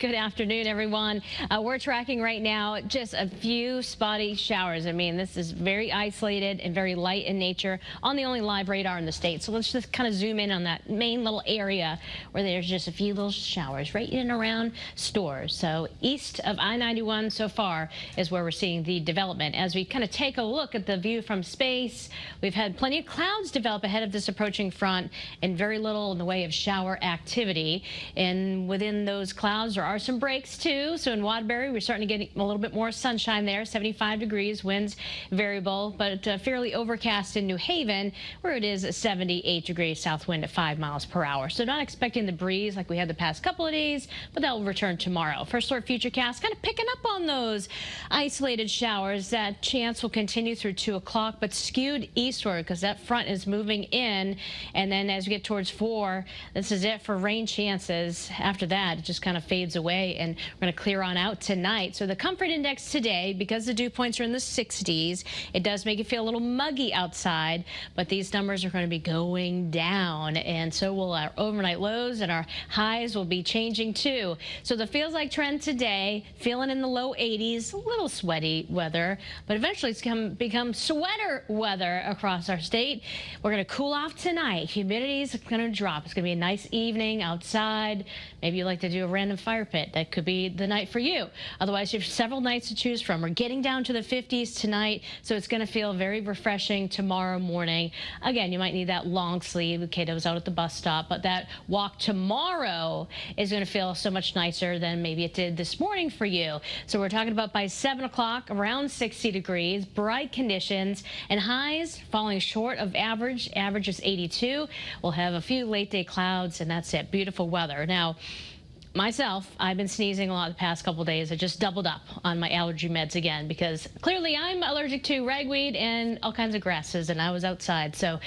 Good afternoon, everyone. We're tracking right now just a few spotty showers. I mean, this is very isolated and very light in nature on the only live radar in the state. So let's just kind of zoom in on that main little area where there's just a few little showers right in and around stores. So east of I-91 so far is where we're seeing the development. As we kind of take a look at the view from space, we've had plenty of clouds develop ahead of this approaching front and very little in the way of shower activity. And within those clouds, there are some breaks too. So in Waterbury, we're starting to get a little bit more sunshine there, 75 degrees, winds variable, but fairly overcast in New Haven, where it is 78 degrees, south wind at 5 miles per hour. So not expecting the breeze like we had the past couple of days, but that will return tomorrow. First alert futurecast kind of picking up on those isolated showers. That chance will continue through 2 o'clock, but skewed eastward because that front is moving in. And then as we get towards 4, this is it for rain chances. After that, it just kind of fades away, and we're going to clear on out tonight. So the comfort index today, because the dew points are in the 60s, it does make it feel a little muggy outside, but these numbers are going to be going down, and so will our overnight lows, and our highs will be changing too. So the feels like trend today, feeling in the low 80s, a little sweaty weather, but eventually it's going to become sweater weather across our state. We're going to cool off tonight. Humidity is going to drop. It's going to be a nice evening outside. Maybe you like to do a random fire pit. That could be the night for you. Otherwise, you have several nights to choose from. We're getting down to the 50s tonight, so it's going to feel very refreshing tomorrow morning. Again, you might need that long sleeve with kiddos out at the bus stop, but that walk tomorrow is going to feel so much nicer than maybe it did this morning for you. So we're talking about by 7 o'clock, around 60 degrees, bright conditions, and highs falling short of average. Average is 82. We'll have a few late day clouds, and that's it. Beautiful weather. Now, myself, I've been sneezing a lot the past couple days. I just doubled up on my allergy meds again because clearly I'm allergic to ragweed and all kinds of grasses, and I was outside. So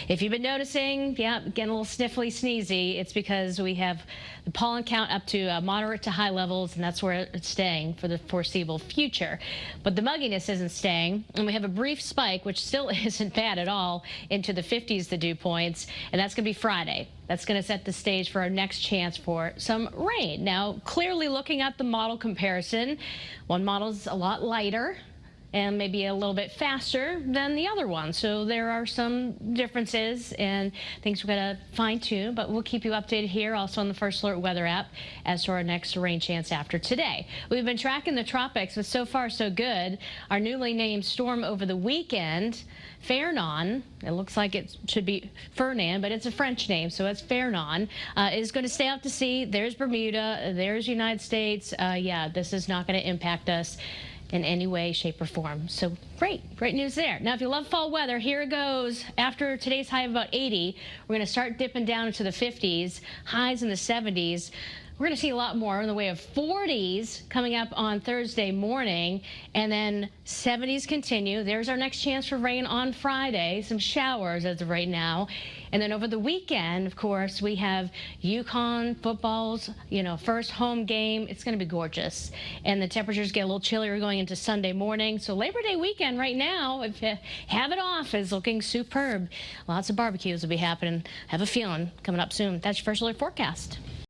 if you've been noticing, yeah, getting a little sniffly, sneezy, it's because we have the pollen count up to moderate to high levels, and that's where it's staying for the foreseeable future. But the mugginess isn't staying, and we have a brief spike, which still isn't bad at all, into the 50s, the dew points, and that's going to be Friday. That's going to set the stage for our next chance for some rain. Now, clearly looking at the model comparison, one model's a lot lighter and maybe a little bit faster than the other one. So there are some differences and things we're going to fine tune, but we'll keep you updated here also on the First Alert weather app as to our next rain chance after today. We've been tracking the tropics, but so far so good. Our newly named storm over the weekend, Fernan, it looks like it should be Fernan, but it's a French name, so it's Fernan, is going to stay out to sea. There's Bermuda, there's United States. Yeah, this is not going to impact us in any way, shape, or form. So great news there. Now, if you love fall weather, here it goes. After today's high of about 80, we're going to start dipping down into the 50s, highs in the 70s. We're going to see a lot more in the way of 40s coming up on Thursday morning, and then 70s continue. There's our next chance for rain on Friday, some showers as of right now. And then over the weekend, of course, we have UConn football's, first home game. It's going to be gorgeous. And the temperatures get a little chillier going into Sunday morning. So Labor Day weekend right now, if you have it off, is looking superb. Lots of barbecues will be happening. Have a feeling coming up soon. That's your First Alert forecast.